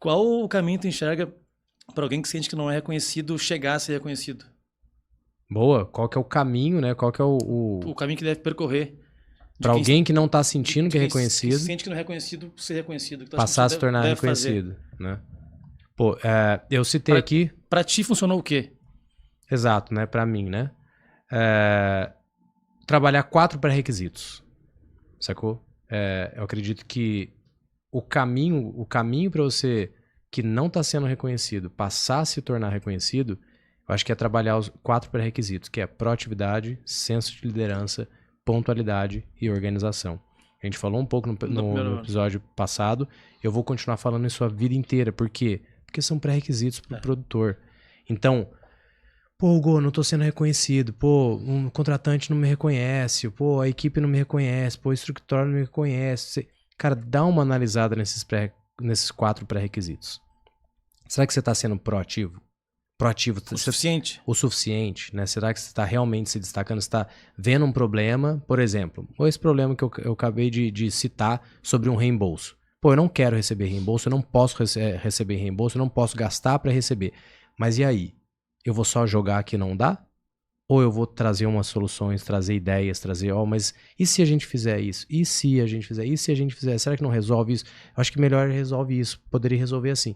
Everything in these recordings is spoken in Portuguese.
Qual o caminho tu enxerga para alguém que sente que não é reconhecido chegar a ser reconhecido? Boa. Qual que é o caminho, né? Qual que é O caminho que deve percorrer. Pra alguém que não tá sentindo que é Que reconhecido, sente que não é reconhecido, ser reconhecido. Que tu acha que passar a se tornar deve reconhecido, né? Pô, eu citei fazer. aqui... Pra ti funcionou o quê? Exato, né? Pra mim, né? Trabalhar 4 pré-requisitos, sacou? Eu acredito que o caminho para você que não está sendo reconhecido passar a se tornar reconhecido, eu acho que é trabalhar os 4 pré-requisitos, que é proatividade, senso de liderança, pontualidade e organização. A gente falou um pouco no episódio passado, eu vou continuar falando isso a vida inteira. Por quê? Porque são pré-requisitos para o produtor. Então, pô, Hugo, não tô sendo reconhecido. Pô, um contratante não me reconhece. Pô, a equipe não me reconhece. Pô, o escritório não me reconhece. Cara, dá uma analisada nesses 4 pré-requisitos. Será que você tá sendo proativo? Proativo. O suficiente. O suficiente, né? Será que você está realmente se destacando? Você está vendo um problema, por exemplo, ou esse problema que eu acabei de citar sobre um reembolso. Pô, eu não quero receber reembolso, eu não posso receber reembolso, eu não posso gastar para receber. Mas e aí? Eu vou só jogar que não dá? Ou eu vou trazer umas soluções, trazer ideias, mas e se a gente fizer isso? E se a gente fizer? E se a gente fizer? Será que não resolve isso? Eu acho que melhor resolve isso. Poderia resolver assim.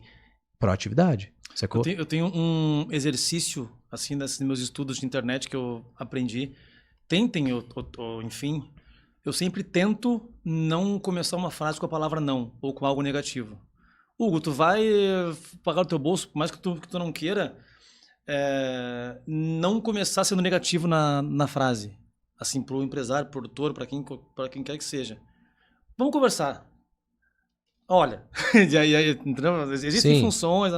Proatividade, sacou? Eu tenho um exercício, assim, nesses meus estudos de internet que eu aprendi. Tentem, enfim, eu sempre tento não começar uma frase com a palavra não, ou com algo negativo. Hugo, tu vai pagar o teu bolso, por mais que tu não queira, não começar sendo negativo na frase. Assim, pro empresário, produtor, para quem quer que seja. Vamos conversar. Olha, existem funções,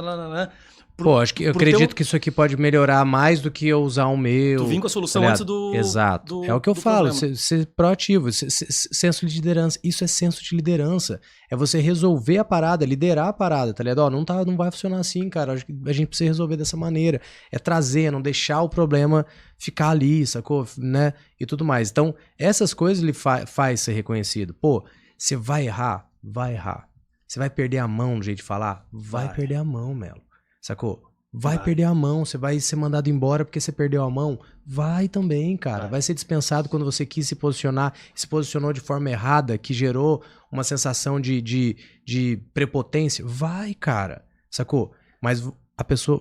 Pô, acho que eu acredito que isso aqui pode melhorar mais do que eu usar o meu. Tu vim com a solução antes do... Exato. É o que eu falo, ser proativo, senso de liderança. Isso é senso de liderança. É você resolver a parada, liderar a parada, tá ligado? Ó, não vai funcionar assim, cara. Acho que a gente precisa resolver dessa maneira. É trazer, não deixar o problema ficar ali, sacou? Né? E tudo mais. Então, essas coisas ele faz ser reconhecido. Pô, você vai errar? Vai errar. Você vai perder a mão no jeito de falar? Vai perder a mão, Melo. Sacou? Vai perder a mão, você vai ser mandado embora porque você perdeu a mão? Vai também, cara. Vai ser dispensado quando você quis se posicionar, se posicionou de forma errada, que gerou uma sensação de prepotência? Vai, cara. Sacou? Mas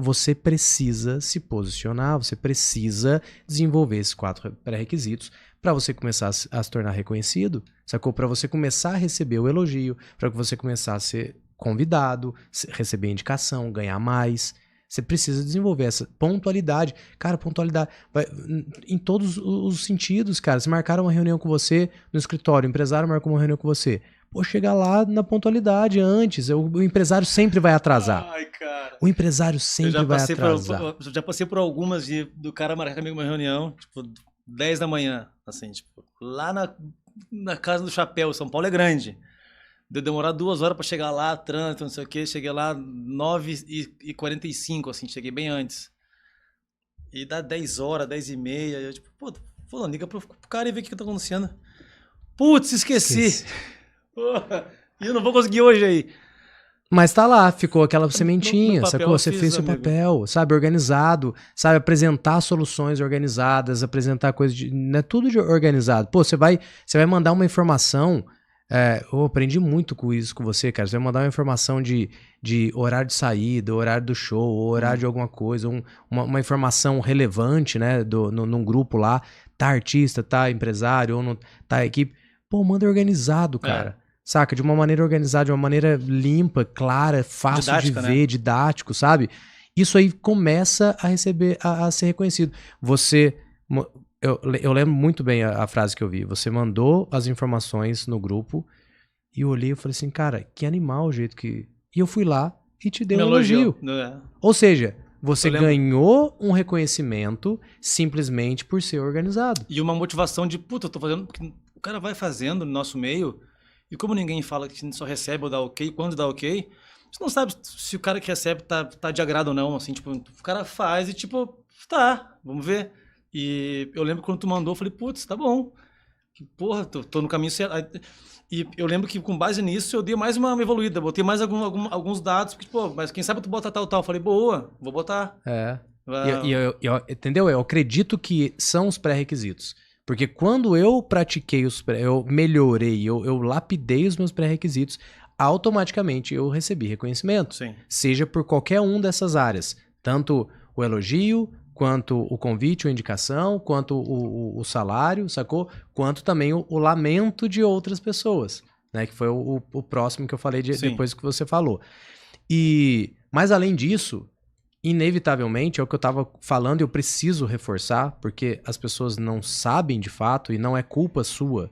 você precisa se posicionar, você precisa desenvolver esses 4 pré-requisitos para você começar a se tornar reconhecido, sacou? Para você começar a receber o elogio, para você começar a ser convidado, receber indicação, ganhar mais. Você precisa desenvolver essa pontualidade. Cara, pontualidade em todos os sentidos, cara. Se marcaram uma reunião com você no escritório, o empresário marcou uma reunião com você. Pô, chega lá na pontualidade antes. O empresário sempre vai atrasar. Ai, cara. O empresário sempre vai atrasar. Eu já passei por algumas do cara marcar comigo uma reunião, tipo, 10 da manhã, assim, tipo, lá na Casa do Chapéu. São Paulo é grande. Deu demorar 2 horas pra chegar lá, trânsito, não sei o que. Cheguei lá 9h45, assim, cheguei bem antes. E dá 10 horas, 10h30. Eu, tipo, pô, fulano, liga pro cara e vê o que tá acontecendo. Putz, esqueci. Porra, e eu não vou conseguir hoje aí. Mas tá lá, ficou aquela sementinha, no papel, sacou? Você fez seu papel, sabe? Organizado, sabe? Apresentar soluções organizadas, apresentar coisas de... Não é tudo de organizado. Pô, você vai mandar uma informação... eu aprendi muito com isso com você, cara. Você vai mandar uma informação de horário de saída, horário do show, horário de alguma coisa, uma informação relevante, né? Num grupo lá, tá artista, tá empresário, ou não, tá equipe. Pô, manda organizado, cara. Saca? De uma maneira organizada, de uma maneira limpa, clara, fácil didática, de ver, né? Didático, sabe? Isso aí começa a receber, a ser reconhecido. Eu lembro muito bem a frase que eu vi. Você mandou as informações no grupo e eu olhei e falei assim, cara, que animal o jeito que... E eu fui lá e te dei um elogio. Ou seja, você ganhou um reconhecimento simplesmente por ser organizado. E uma motivação de, puta, eu tô fazendo... Porque o cara vai fazendo no nosso meio e como ninguém fala que a gente só recebe ou dá ok, quando dá ok, você não sabe se o cara que recebe tá de agrado ou não, assim, tipo, o cara faz e tipo, tá, vamos ver. E eu lembro quando tu mandou, eu falei, putz, tá bom. Porra, tô no caminho certo. E eu lembro que com base nisso eu dei mais uma evoluída, botei mais alguns dados, porque, pô, mas quem sabe tu bota tal. Eu falei, boa, vou botar. Entendeu? Eu acredito que são os pré-requisitos. Porque quando eu pratiquei eu melhorei, eu lapidei os meus pré-requisitos, automaticamente eu recebi reconhecimento. Sim. Seja por qualquer um dessas áreas. Tanto o elogio, quanto o convite ou indicação, quanto o salário, sacou? Quanto também o lamento de outras pessoas, né? Que foi o próximo que eu falei depois que você falou. Mas além disso, inevitavelmente, é o que eu estava falando e eu preciso reforçar, porque as pessoas não sabem de fato e não é culpa sua.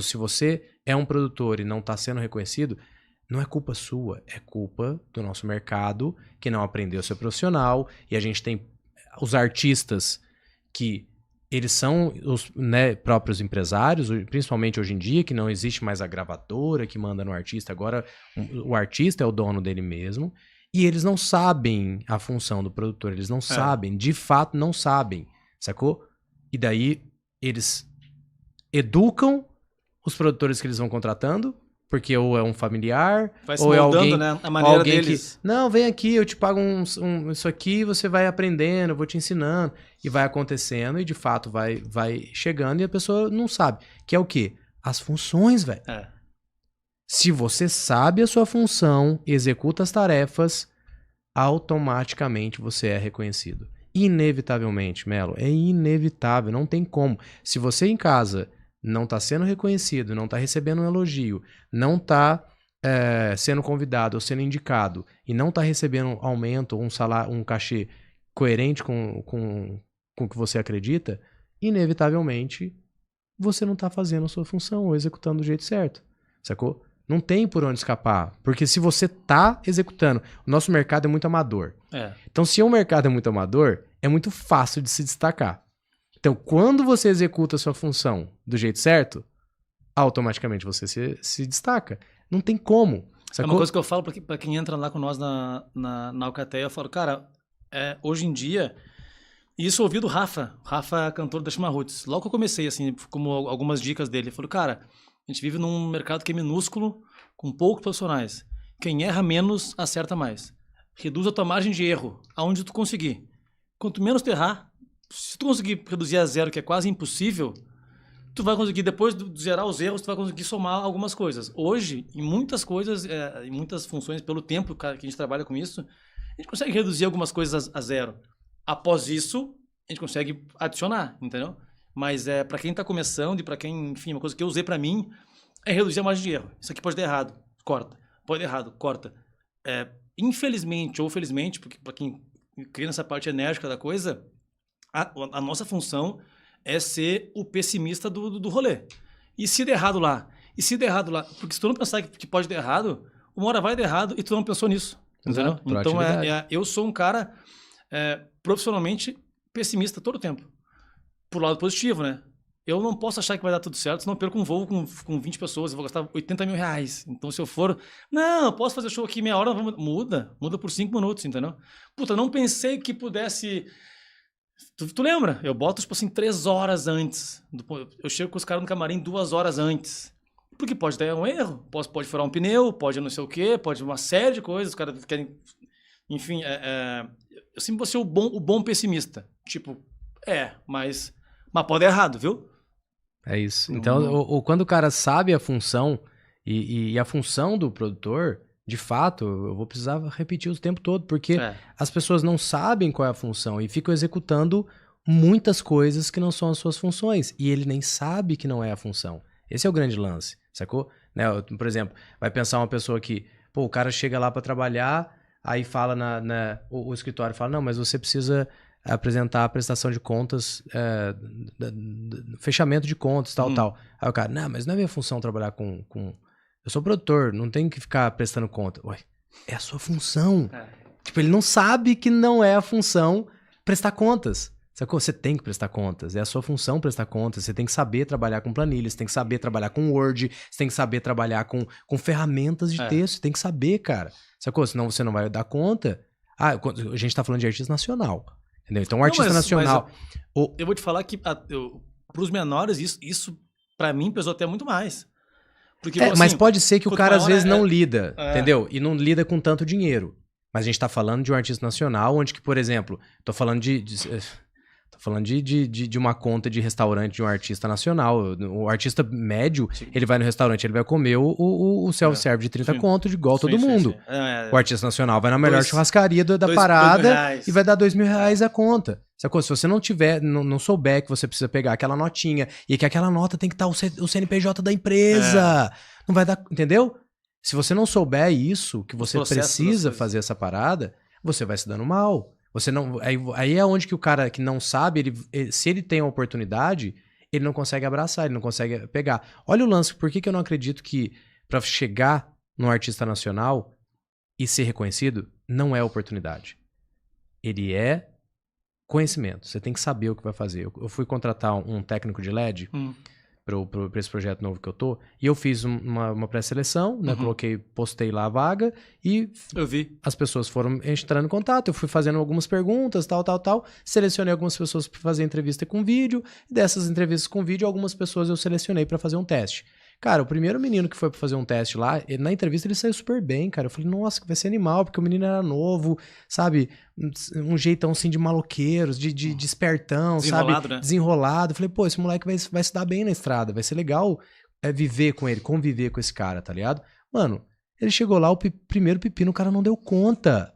Se você é um produtor e não está sendo reconhecido, não é culpa sua, é culpa do nosso mercado que não aprendeu a ser profissional, e a gente tem os artistas que eles são os, né, próprios empresários, principalmente hoje em dia, que não existe mais a gravadora que manda no artista, agora o artista é o dono dele mesmo, e eles não sabem a função do produtor, eles não sabem, de fato não sabem, sacou? E daí eles educam os produtores que eles vão contratando, porque ou é um familiar, ou é alguém, né, a maneira alguém deles. que... Não, vem aqui, eu te pago isso aqui, você vai aprendendo, eu vou te ensinando. E vai acontecendo, e de fato vai chegando, e a pessoa não sabe. Que é o quê? As funções, velho. Se você sabe a sua função, executa as tarefas, automaticamente você é reconhecido. Inevitavelmente, Melo. É inevitável, não tem como. Se você em casa não está sendo reconhecido, não está recebendo um elogio, não está sendo convidado ou sendo indicado e não está recebendo um aumento, um salário, um cachê coerente com o que você acredita, inevitavelmente você não está fazendo a sua função ou executando do jeito certo, sacou? Não tem por onde escapar, porque se você está executando, o nosso mercado é muito amador. Então, se o mercado é muito amador, é muito fácil de se destacar. Então, quando você executa a sua função do jeito certo, automaticamente você se destaca. Não tem como. Sacou? É uma coisa que eu falo para quem entra lá com nós na Alcatel, eu falo, cara, hoje em dia, e isso eu ouvi do Rafa cantor da Chama Roots. Logo que eu comecei, assim, como algumas dicas dele, ele falou, cara, a gente vive num mercado que é minúsculo, com poucos profissionais. Quem erra menos, acerta mais. Reduz a tua margem de erro, aonde tu conseguir. Quanto menos tu errar, se tu conseguir reduzir a zero, que é quase impossível, tu vai conseguir, depois de zerar os erros, tu vai conseguir somar algumas coisas. Hoje, em muitas coisas, em muitas funções, pelo tempo que a gente trabalha com isso, a gente consegue reduzir algumas coisas a zero. Após isso, a gente consegue adicionar, entendeu? Mas para quem está começando e para quem, enfim, uma coisa que eu usei para mim é reduzir a margem de erro. Isso aqui pode dar errado, corta. Pode dar errado, corta. Infelizmente ou felizmente, porque para quem cria nessa parte enérgica da coisa, a nossa função é ser o pessimista do rolê. E se der errado lá? Porque se tu não pensar que pode dar errado, uma hora vai dar errado e tu não pensou nisso. Entendeu? Então, eu sou um cara profissionalmente pessimista todo o tempo. Por lado positivo, né? Eu não posso achar que vai dar tudo certo, senão eu perco um voo com 20 pessoas, eu vou gastar 80 mil reais. Então, se eu for... Não, eu posso fazer show aqui meia hora, muda por 5 minutos, entendeu? Puta, não pensei que pudesse... Tu lembra? Eu boto, tipo assim, 3 horas antes. Eu chego com os caras no camarim 2 horas antes. Porque pode dar um erro. Pode furar um pneu, pode não sei o quê, pode uma série de coisas. Os caras querem... Enfim, eu sempre vou ser o bom pessimista. Tipo, mas pode dar errado, viu? É isso. Então, quando o cara sabe a função e a função do produtor... De fato, eu vou precisar repetir o tempo todo, porque as pessoas não sabem qual é a função e ficam executando muitas coisas que não são as suas funções. E ele nem sabe que não é a função. Esse é o grande lance, sacou? Né? Por exemplo, vai pensar uma pessoa que, o cara chega lá para trabalhar, aí fala o escritório fala, não, mas você precisa apresentar a prestação de contas, fechamento de contas, tal. Aí o cara, não, mas não é minha função trabalhar com... Eu sou produtor, não tenho que ficar prestando conta. Ué, é a sua função. Tipo, ele não sabe que não é a função prestar contas. Sacou? Você tem que prestar contas. É a sua função prestar contas. Você tem que saber trabalhar com planilhas, você tem que saber trabalhar com Word, você tem que saber trabalhar com ferramentas de texto. Você tem que saber, cara. Sacou? Senão você não vai dar conta. A gente tá falando de artista nacional. Entendeu? Então, artista nacional... Eu vou te falar que pros menores, isso pra mim pesou até muito mais. Porque, assim, mas pode ser que o cara às vezes não lida, entendeu? E não lida com tanto dinheiro. Mas a gente tá falando de um artista nacional, onde que, por exemplo, tô falando de uma conta de restaurante de um artista nacional. O artista médio, sim, ele vai no restaurante, ele vai comer o self-serve de 30 conto, igual todo mundo. Sim. O artista nacional vai na melhor churrascaria da parada e vai dar R$2.000 a conta. Sacou? Se você não tiver, não souber que você precisa pegar aquela notinha e que aquela nota tem que estar o CNPJ da empresa. Não vai dar, entendeu? Se você não souber isso, que você precisa fazer essa parada, você vai se dando mal. Você não, aí é onde que o cara que não sabe, se ele tem a oportunidade, ele não consegue abraçar, ele não consegue pegar. Olha o lance, por que eu não acredito que para chegar num artista nacional e ser reconhecido, não é oportunidade. Ele é conhecimento. Você tem que saber o que vai fazer. Eu fui contratar um técnico de LED para esse projeto novo que eu tô, e eu fiz uma pré-seleção, né? Postei lá a vaga e eu vi. As pessoas foram entrando em contato, eu fui fazendo algumas perguntas, tal, selecionei algumas pessoas para fazer entrevista com vídeo, e dessas entrevistas com vídeo, algumas pessoas eu selecionei para fazer um teste. Cara, o primeiro menino que foi pra fazer um teste lá, na entrevista ele saiu super bem, cara. Eu falei, nossa, vai ser animal, porque o menino era novo, sabe? Um jeitão assim de maloqueiros, de espertão, sabe? Né? Desenrolado. Eu falei, pô, esse moleque vai se dar bem na estrada, vai ser legal viver com ele, conviver com esse cara, tá ligado? Mano, ele chegou lá, o primeiro pepino, o cara não deu conta.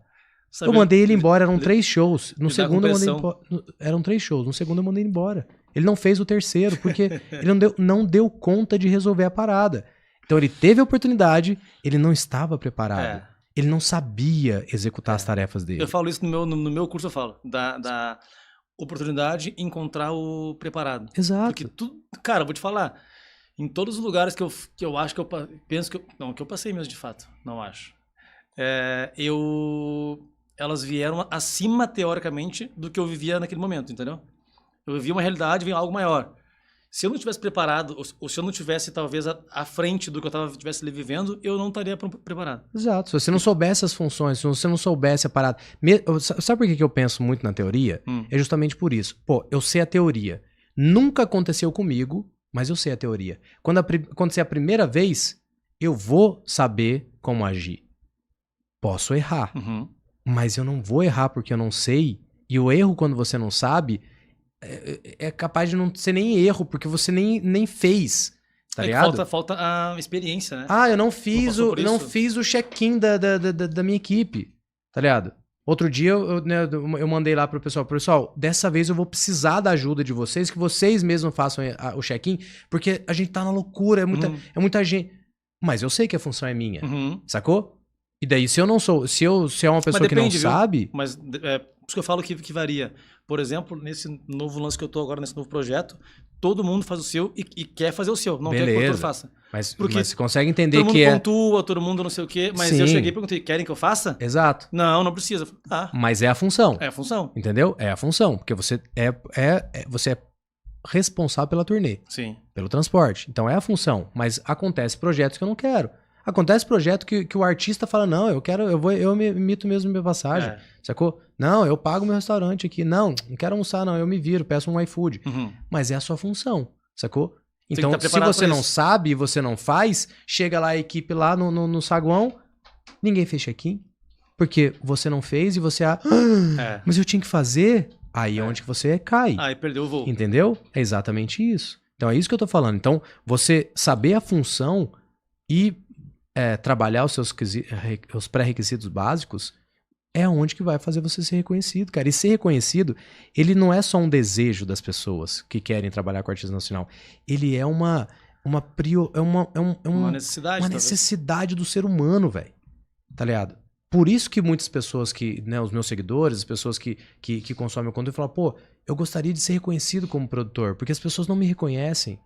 Sabe, eu mandei ele embora, eram 3 shows. No segundo eu mandei embora. Eram 3 shows, no segundo eu mandei ele embora. Ele não fez o terceiro, porque ele não deu conta de resolver a parada. Então ele teve a oportunidade, ele não estava preparado. Ele não sabia executar as tarefas dele. Eu falo isso no meu curso, eu falo. Da oportunidade encontrar o preparado. Exato. Porque cara, eu vou te falar, em todos os lugares que eu acho que eu penso que eu passei mesmo de fato, não acho. Elas vieram acima, teoricamente, do que eu vivia naquele momento, entendeu? Eu vivia uma realidade, vinha algo maior. Se eu não tivesse preparado, ou se eu não tivesse, talvez, à frente do que eu estivesse vivendo, eu não estaria preparado. Exato. Se você não soubesse as funções, se você não soubesse a parada... Sabe por que eu penso muito na teoria? É justamente por isso. Pô, eu sei a teoria. Nunca aconteceu comigo, mas eu sei a teoria. Quando acontecer a primeira vez, eu vou saber como agir. Posso errar. Mas eu não vou errar porque eu não sei. E o erro, quando você não sabe... É capaz de não ser nem erro, porque você nem fez, tá ligado? Falta a experiência, né? Ah, eu não fiz o check-in da minha equipe, tá ligado? Outro dia eu mandei lá pro pessoal, dessa vez eu vou precisar da ajuda de vocês, que vocês mesmos façam o check-in, porque a gente tá na loucura, é muita gente. Mas eu sei que a função é minha, sacou? E daí, se é uma pessoa que não sabe... Mas por isso que eu falo que varia. Por exemplo, nesse novo lance que eu tô agora, nesse novo projeto, todo mundo faz o seu e quer fazer o seu. Não quer que o outro faça. Mas você consegue entender todo mundo que pontua, todo mundo não sei o quê. Mas eu cheguei e perguntei, querem que eu faça? Exato. Não precisa. Mas é a função. É a função. Entendeu? É a função. Porque você é responsável pela turnê. Sim. Pelo transporte. Então é a função. Mas acontece projetos que eu não quero. Acontece projeto que o artista fala, não, eu me imito mesmo minha passagem, sacou? Não, eu pago meu restaurante aqui, não quero almoçar, não, eu me viro, peço um iFood. Mas é a sua função, sacou? Então, se você não sabe e você não faz, chega lá a equipe lá no saguão, ninguém fez check-in, porque você não fez e você... Mas eu tinha que fazer, aí é onde que você cai. Aí perdeu o voo. Entendeu? É exatamente isso. Então é isso que eu tô falando. Então, você saber a função e... trabalhar os pré-requisitos básicos é onde que vai fazer você ser reconhecido, cara. E ser reconhecido, ele não é só um desejo das pessoas que querem trabalhar com artista nacional. Ele é uma necessidade, necessidade do ser humano, velho. Tá ligado? Por isso que muitas pessoas os meus seguidores, as pessoas que consomem o conteúdo, falam, pô, eu gostaria de ser reconhecido como produtor, porque as pessoas não me reconhecem.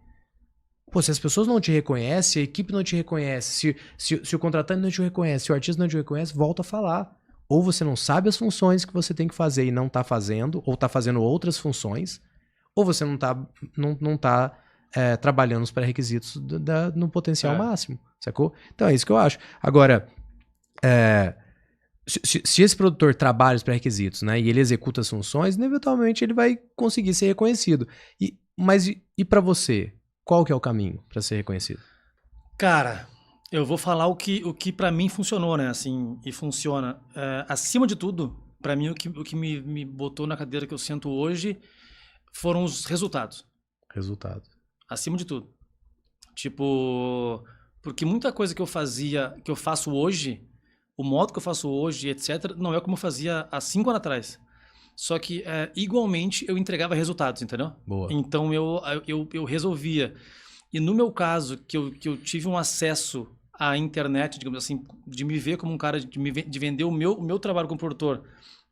Pô, se as pessoas não te reconhecem, a equipe não te reconhece, se o contratante não te reconhece, se o artista não te reconhece, volta a falar. Ou você não sabe as funções que você tem que fazer e não tá fazendo, ou tá fazendo outras funções, ou você não tá trabalhando os pré-requisitos no potencial máximo, sacou? Então é isso que eu acho. Agora, se esse produtor trabalha os pré-requisitos, né, e ele executa as funções, inevitavelmente ele vai conseguir ser reconhecido. Mas pra você? qual que é o caminho para ser reconhecido? Cara, eu vou falar o que para mim funcionou, né? Assim, e funciona. Acima de tudo, para mim, o que me botou na cadeira que eu sento hoje foram os resultados. Resultado. Acima de tudo. Tipo, porque muita coisa que eu fazia, que eu faço hoje, o modo que eu faço hoje, etc., não é como eu fazia há 5 anos atrás. Só que, igualmente, eu entregava resultados, entendeu? Boa. Então, eu resolvia. E no meu caso, que eu tive um acesso à internet, digamos assim, de me ver como um cara, de vender o meu trabalho como produtor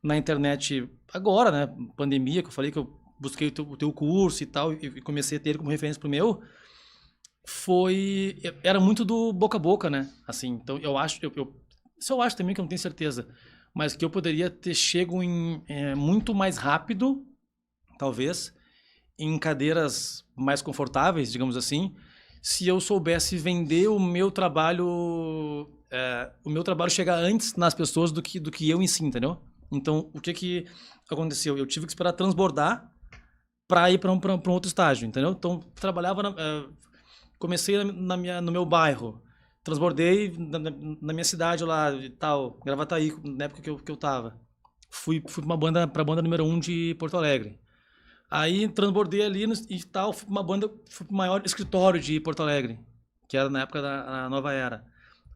na internet agora, né? Pandemia, que eu falei que eu busquei o teu curso e tal, e comecei a ter ele como referência pro meu, era muito do boca a boca, né? Assim, então eu acho, isso eu acho também, que eu não tenho certeza, mas que eu poderia ter chego muito mais rápido, talvez, em cadeiras mais confortáveis, digamos assim, se eu soubesse vender o meu trabalho chegar antes nas pessoas do que eu em si, entendeu? Então, o que aconteceu? Eu tive que esperar transbordar para ir para um outro estágio, entendeu? Então, trabalhava, comecei no meu bairro, transbordei na minha cidade lá e tal, Gravataí, na época que eu tava. Fui para a banda número 1 de Porto Alegre. Aí transbordei ali e tal, fui pro maior escritório de Porto Alegre, que era na época da Nova Era.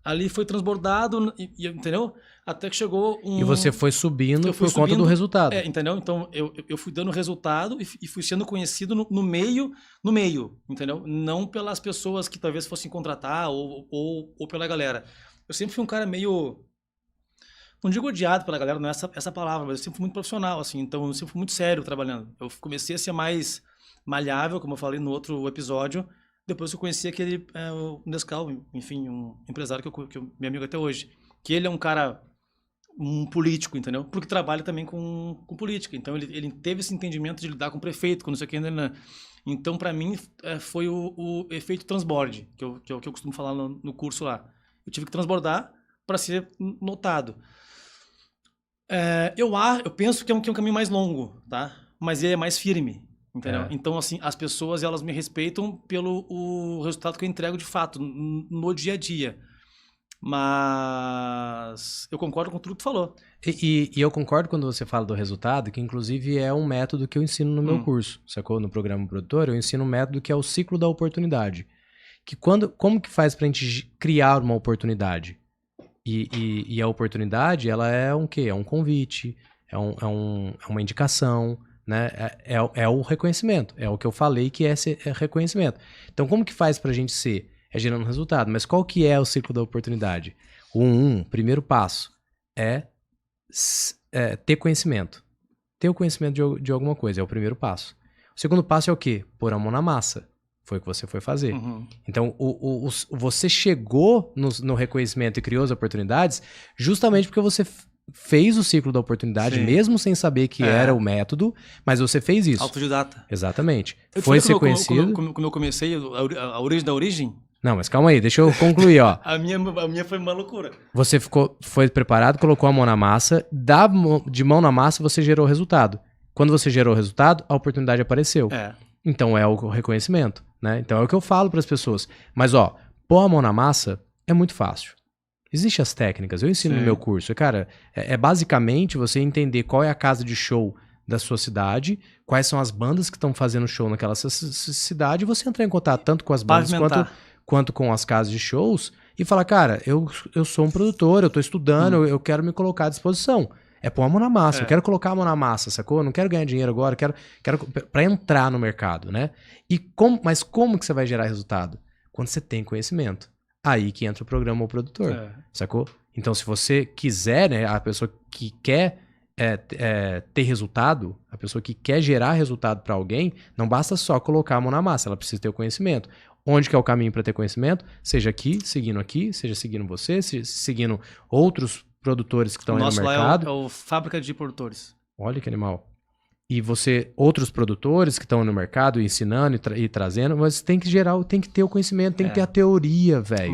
Ali foi transbordado, entendeu? Até que chegou E você foi subindo conta do resultado. Entendeu? Então, eu fui dando resultado e fui sendo conhecido no meio, entendeu? Não pelas pessoas que talvez fossem contratar ou pela galera. Eu sempre fui um cara meio... Não digo odiado pela galera, não é essa palavra, mas eu sempre fui muito profissional, assim, então eu sempre fui muito sério trabalhando. Eu comecei a ser mais malhável, como eu falei no outro episódio, depois que eu conheci o Nescau, enfim, um empresário que eu me amigo até hoje. Que ele é um cara, um político, entendeu? Porque trabalha também com política. Então ele teve esse entendimento de lidar com o prefeito, com não sei o que. Então, para mim, foi o efeito transborde, que eu costumo falar no curso lá. Eu tive que transbordar para ser notado. Eu penso que é um caminho mais longo, tá? Mas ele é mais firme, entendeu? Então, assim, as pessoas, elas me respeitam pelo o resultado que eu entrego de fato, no dia a dia. Mas eu concordo com tudo que tu falou. E eu concordo quando você fala do resultado, que inclusive é um método que eu ensino no meu curso, sacou? No programa Produtor, eu ensino um método que é o ciclo da oportunidade. Que como que faz pra gente criar uma oportunidade? E a oportunidade, ela é um quê? É um convite, é uma indicação, né? É o reconhecimento. É o que eu falei que é reconhecimento. Então, como que faz pra gente ser? É gerando resultado. Mas qual que é o ciclo da oportunidade? Primeiro passo é ter conhecimento. Ter o conhecimento de alguma coisa é o primeiro passo. O segundo passo é o quê? Pôr a mão na massa. Foi o que você foi fazer. Então, você chegou no reconhecimento e criou as oportunidades justamente porque você fez o ciclo da oportunidade, sim, mesmo sem saber que era o método, mas você fez isso. Autodidata. Exatamente. Foi ser conhecido. Como eu comecei, a origem da origem? Não, mas calma aí, deixa eu concluir, ó. A minha foi uma loucura. Você foi preparado, colocou a mão na massa, de mão na massa você gerou o resultado. Quando você gerou o resultado, a oportunidade apareceu. Então é o reconhecimento, né? Então é o que eu falo para as pessoas. Mas ó, pôr a mão na massa é muito fácil. Existem as técnicas, eu ensino no meu curso. Cara, basicamente você entender qual é a casa de show da sua cidade, quais são as bandas que estão fazendo show naquela cidade, e você entrar em contato tanto com as bandas quanto com as casas de shows e falar, cara, eu sou um produtor, eu tô estudando, eu quero me colocar à disposição. É pôr a mão na massa, eu quero colocar a mão na massa, sacou? Eu não quero ganhar dinheiro agora, quero pra entrar no mercado, né? Mas como que você vai gerar resultado? Quando você tem conhecimento. Aí que entra o programa ou produtor, sacou? Então, se você quiser, né, a pessoa que quer ter resultado, a pessoa que quer gerar resultado para alguém, não basta só colocar a mão na massa, ela precisa ter o conhecimento. Onde que é o caminho para ter conhecimento? Seja aqui, seja seguindo você, seguindo outros produtores que estão aí no mercado. Lá é o Fábrica de Produtores. Olha que animal. E outros produtores que estão no mercado ensinando e trazendo, mas tem que ter o conhecimento, tem que ter a teoria, velho.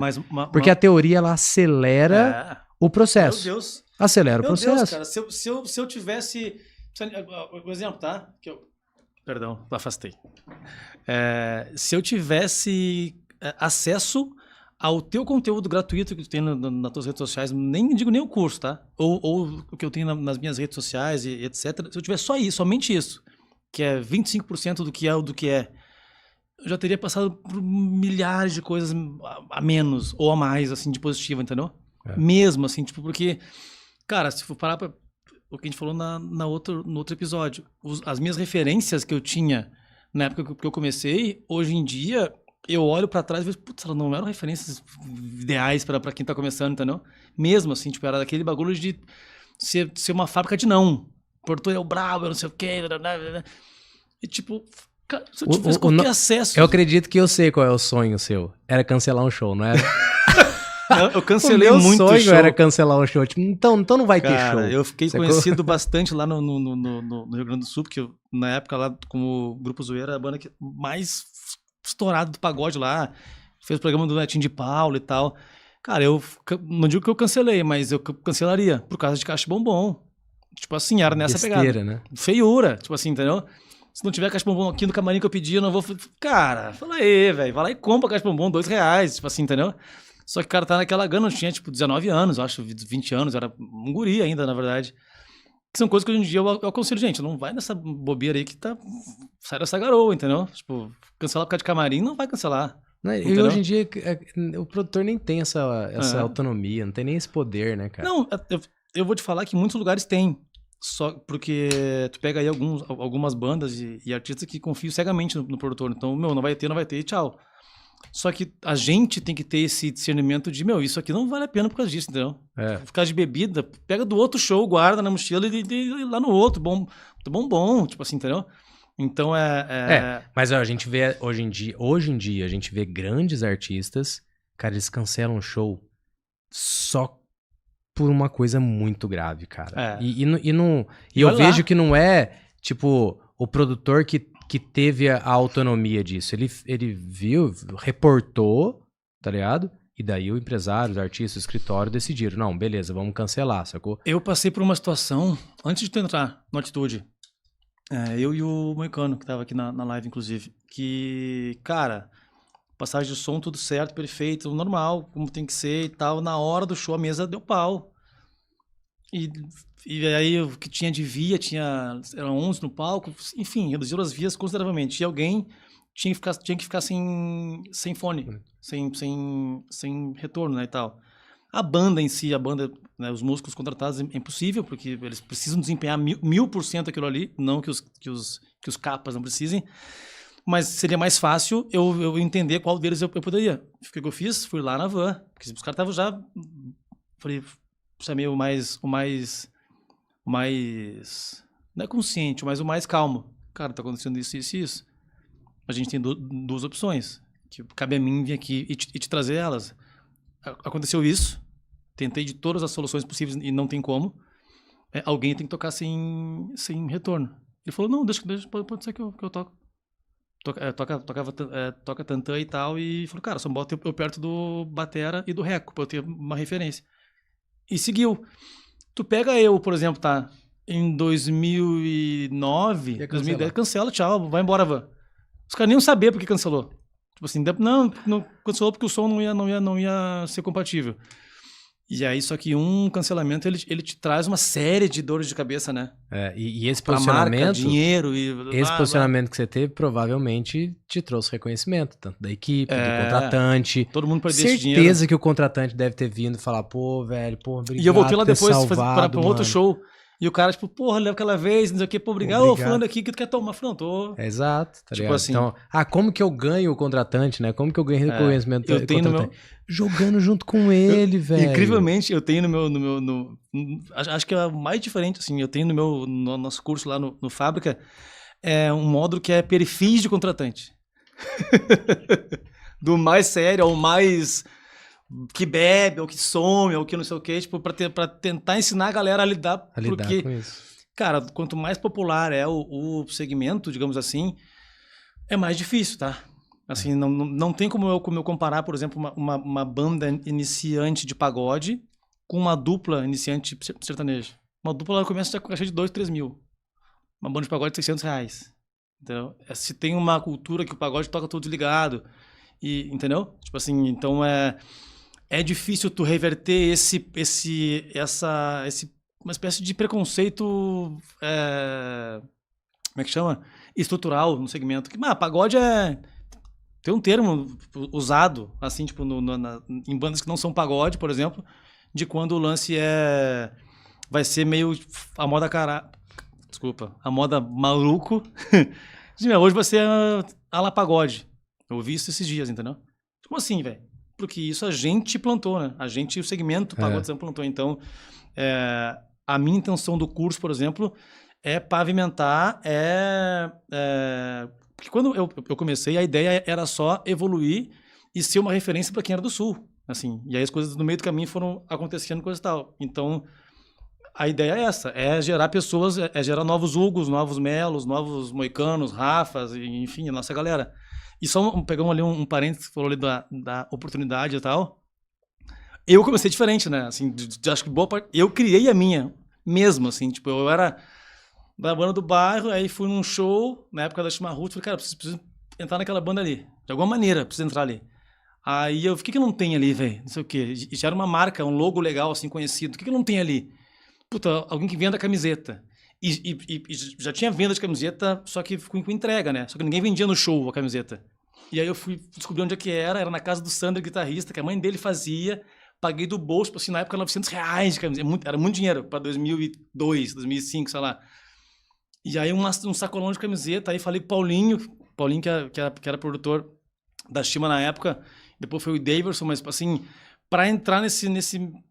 Porque a teoria, ela acelera o processo. Meu Deus. Acelera o processo. Deus, cara, se eu tivesse... O exemplo, tá? Perdão, afastei. Se eu tivesse acesso ao teu conteúdo gratuito que tu tem nas tuas redes sociais, nem digo nem o curso, tá? Ou o que eu tenho nas minhas redes sociais e etc. Se eu tivesse só isso, somente isso, que é 25% do que é, eu já teria passado por milhares de coisas a menos ou a mais, assim, de positivo, entendeu? Mesmo, assim, tipo, porque, cara, se for parar pra o que a gente falou no outro episódio, as minhas referências que eu tinha na época que eu comecei, hoje em dia, eu olho pra trás e vejo, putz, elas não eram referências ideais pra quem tá começando, entendeu? Mesmo assim, tipo, era daquele bagulho de ser uma fábrica de não. Porto é o brabo, eu não sei o quê. E tipo, cara, se eu tivesse qualquer acesso... Eu acredito que eu sei qual é o sonho seu. Era cancelar um show, não era? Eu cancelei muito show. O meu sonho era cancelar um show. Tipo, então não vai ter show. Eu fiquei conhecido bastante lá no Rio Grande do Sul, porque na época lá, como Grupo Zoeira, a banda mais estourada do pagode lá, fez o programa do Netinho de Paulo e tal. Cara, eu não digo que eu cancelei, mas eu cancelaria por causa de Caixa Bombom. Tipo assim, era nessa pegada. Né? Feiura, tipo assim, entendeu? Se não tiver Caixa Bombom aqui no camarim que eu pedi, eu não vou... Cara, fala aí, velho, vai lá e compra Caixa Bombom, R$2, tipo assim, entendeu? Só que o cara tá naquela gana, eu tinha tipo 19 anos, eu acho, 20 anos, eu era um guri ainda, na verdade. Que são coisas que hoje em dia eu aconselho, gente, não vai nessa bobeira aí que tá... Sai dessa garoa, entendeu? Tipo, cancelar por causa de camarim, não vai cancelar. E hoje em dia, o produtor nem tem essa autonomia, não tem nem esse poder, né, cara? Não, eu vou te falar que em muitos lugares tem. Só porque tu pega aí algumas bandas e artistas que confiam cegamente no produtor. Então, não vai ter e tchau. Só que a gente tem que ter esse discernimento de, isso aqui não vale a pena por causa disso, entendeu? Por causa de bebida, pega do outro show, guarda na mochila e lá no outro, bom, tipo assim, entendeu? Então mas a gente vê hoje em dia, a gente vê grandes artistas, cara, eles cancelam o show só por uma coisa muito grave, cara. E eu vejo que não é, tipo, o produtor que teve a autonomia disso. Ele viu, reportou, tá ligado? E daí o empresário, os artistas, o escritório decidiram, não, beleza, vamos cancelar, sacou? Eu passei por uma situação, antes de tu entrar no Atitude, eu e o Moicano, que tava aqui na live, inclusive, que, cara, passagem de som, tudo certo, perfeito, normal, como tem que ser e tal. Na hora do show, a mesa deu pau. E aí o que tinha de via, eram 11 no palco, enfim, reduziram as vias consideravelmente. E alguém tinha que ficar sem fone, sem retorno, né, e tal. A banda em si, né, os músicos contratados, é impossível, porque eles precisam desempenhar 1000% aquilo ali, não que os capas não precisem. Mas seria mais fácil eu entender qual deles eu poderia. O que eu fiz? Fui lá na van, porque os caras estavam já... Falei, chamei o mais... Não é consciente, mas o mais calmo. Cara, tá acontecendo isso, isso e isso. A gente tem duas opções. Que cabe a mim vir aqui e te trazer elas. Aconteceu isso. Tentei de todas as soluções possíveis e não tem como. Alguém tem que tocar sem retorno. Ele falou, não, deixa pode ser que eu toco. Toca tantã e tal. E falou, cara, só bota eu perto do batera e do reco, pra eu ter uma referência. E seguiu. Tu pega eu, por exemplo, tá? Em 2009, 2010, cancela, tchau, vai embora, van. Os caras nem iam saber porque cancelou. Tipo assim, não cancelou porque o som não ia ser compatível. E aí, só que um cancelamento, ele te traz uma série de dores de cabeça, né? E esse posicionamento... Marca, dinheiro e... Esse posicionamento que você teve, provavelmente, te trouxe reconhecimento. Tanto da equipe, do contratante. Todo mundo perdeu esse dinheiro. Certeza que o contratante deve ter vindo e falar, pô, velho, pô, obrigado. E eu voltei lá depois para um outro show. E o cara, tipo, porra, lembra aquela vez, não sei o que, pô, obrigado. Ô, falando aqui que tu quer tomar. Falei, não, tô... Exato, tá tipo ligado? assim. Então, como que eu ganho o contratante, né? Como que eu ganho reconhecimento do contratante? Jogando junto com ele, velho. Incrivelmente, eu tenho acho que é o mais diferente, assim, eu tenho no nosso curso lá no Fábrica, um módulo que é perfis de contratante. Do mais sério ao mais... que bebe, ou que some, ou que não sei o quê, tipo, pra tentar ensinar a galera a lidar porque, com isso. Cara, quanto mais popular é o segmento, digamos assim, é mais difícil, tá? Assim, não tem como eu comparar, por exemplo, uma banda iniciante de pagode com uma dupla iniciante sertanejo. Uma dupla, ela começa com a caixa de 2, 3 mil. Uma banda de pagode de R$600. entendeu? Se tem uma cultura que o pagode toca todo ligado, e, entendeu? Tipo assim, então é difícil tu reverter uma espécie de preconceito, como é que chama? Estrutural no segmento. Pagode tem um termo usado, assim, tipo, em bandas que não são pagode, por exemplo, de quando o lance vai ser meio a moda desculpa, a moda maluco. Hoje vai ser a la pagode. Eu ouvi isso esses dias, entendeu? Como assim, velho? Porque isso a gente plantou, né? O segmento pagode plantou. Então, a minha intenção do curso, por exemplo, é pavimentar, porque quando eu comecei, a ideia era só evoluir e ser uma referência para quem era do Sul, assim. E aí as coisas no meio do caminho foram acontecendo, coisa e tal. Então, a ideia é essa, é gerar pessoas, é gerar novos Hugos, novos Melos, novos Moicanos, Rafas, enfim, a nossa galera. E só pegamos ali um parênteses que falou ali da oportunidade e tal. Eu comecei diferente, né? Assim, acho que boa parte... Eu criei a minha mesmo, assim. Tipo, eu era da banda do bairro, aí fui num show, na época da Chimarruts, falei, cara, preciso entrar naquela banda ali. De alguma maneira, preciso entrar ali. Aí eu, o que não tem ali, velho? Não sei o quê. E já era uma marca, um logo legal, assim, conhecido. O que não tem ali? Puta, alguém que venda camiseta. E já tinha venda de camiseta, só que com entrega, né? Só que ninguém vendia no show a camiseta. E aí eu fui descobrir onde é que era na casa do Sander, guitarrista, que a mãe dele fazia. Paguei do bolso, assim, na época, R$900 de camiseta. Era muito dinheiro, para 2002, 2005, sei lá. E aí um sacolão de camiseta, aí falei com o Paulinho que era produtor da Shima na época, depois foi o Daverson, mas assim, para entrar nesse...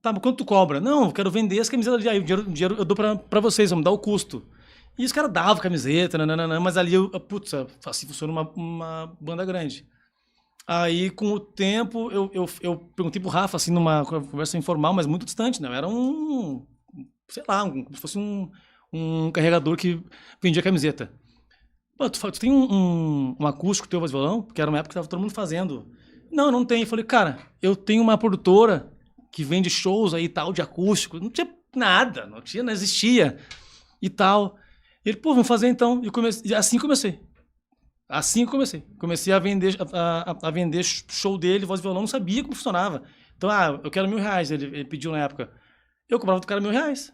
Tá, mas quanto tu cobra? Não, eu quero vender as camisetas ali, aí o dinheiro eu dou para vocês, vamos dar o custo. E os caras davam camiseta, mas ali, putz, assim funciona uma banda grande. Aí, com o tempo, eu perguntei pro Rafa, assim, numa conversa informal, mas muito distante, né? Era sei lá, como se fosse um carregador que vendia camiseta. Pô, tu tem um acústico teu voz e violão? Porque era uma época que tava todo mundo fazendo. Não tem. Eu falei, cara, eu tenho uma produtora que vende shows aí e tal, de acústico. Não tinha nada, não existia e tal. Ele, pô, vamos fazer então. E assim comecei. Comecei a vender show dele, voz e violão, não sabia como funcionava. Então, eu quero R$1.000, ele pediu na época. Eu cobrava do cara R$1.000.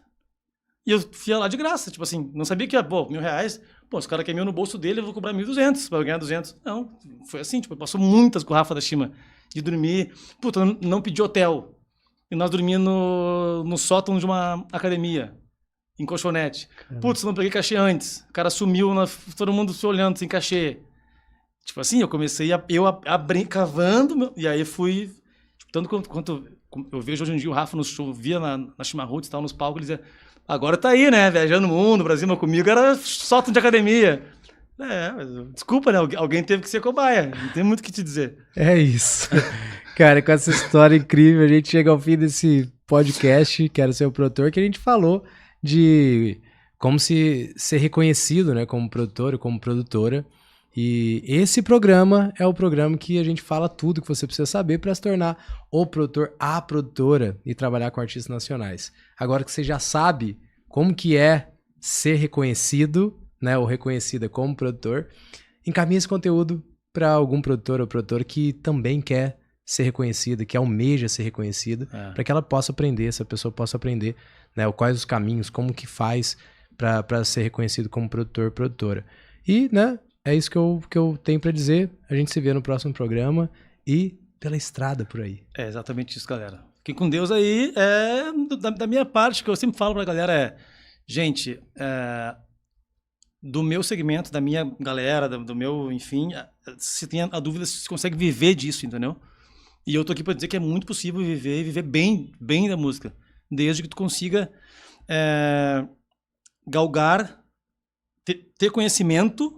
E eu fui lá de graça, tipo assim, não sabia que ia, pô, R$1.000, pô, se o cara quer 1.000 no bolso dele, eu vou cobrar 1.200 para eu ganhar 200. Não, foi assim, tipo, passou muitas com o Rafa da Shima, de dormir, puta, não pedi hotel. E nós dormíamos no sótão de uma academia, em colchonete. Putz, não peguei cachê antes, o cara sumiu, todo mundo se olhando sem cachê. Tipo assim, eu comecei cavando, e aí fui, tipo, tanto quanto eu vejo hoje em dia o Rafa no show, via na Chimarruts e tal, nos palcos, ele dizia, agora tá aí, né, viajando o mundo, Brasil, mas comigo era sótão de academia. Mas, desculpa, né, alguém teve que ser cobaia, não tem muito o que te dizer. É isso. Cara, com essa história incrível, a gente chega ao fim desse podcast, Quero Ser o Produtor, que a gente falou de como ser reconhecido, né, como produtor, como produtora. E esse programa é o programa que a gente fala tudo que você precisa saber para se tornar o produtor, a produtora e trabalhar com artistas nacionais. Agora que você já sabe como que é ser reconhecido, né, ou reconhecida como produtor, encaminhe esse conteúdo para algum produtor ou produtora que também quer ser reconhecida, que almeja ser reconhecida, para que ela possa aprender, essa pessoa possa aprender, né, quais os caminhos, como que faz para ser reconhecido como produtor, produtora. E, né, é isso que eu tenho para dizer. A gente se vê no próximo programa e pela estrada por aí. É exatamente isso, galera. Fiquem com Deus aí. Da minha parte, que eu sempre falo pra galera gente, do meu segmento, da minha galera, do meu, enfim, se tem a dúvida se você consegue viver disso, entendeu? E eu tô aqui para dizer que é muito possível viver bem da música, desde que tu consiga galgar, ter conhecimento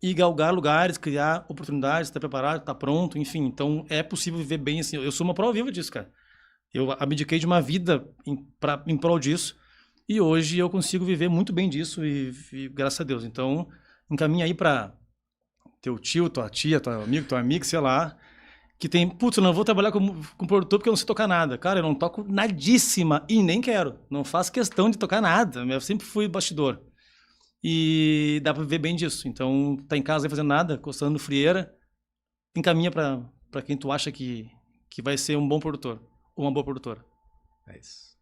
e galgar lugares, criar oportunidades, estar preparado, estar pronto, enfim. Então, é possível viver bem assim. Eu sou uma prova viva disso, cara. Eu abdiquei de uma vida em prol disso e hoje eu consigo viver muito bem disso e graças a Deus. Então, encaminha aí para teu tio, tua tia, teu amigo, sei lá, que tem, putz, eu não vou trabalhar com produtor porque eu não sei tocar nada. Cara, eu não toco nadíssima e nem quero. Não faço questão de tocar nada. Eu sempre fui bastidor. E dá pra ver bem disso. Então, tá em casa sem fazer nada, coçando frieira, encaminha pra quem tu acha que vai ser um bom produtor ou uma boa produtora. É isso.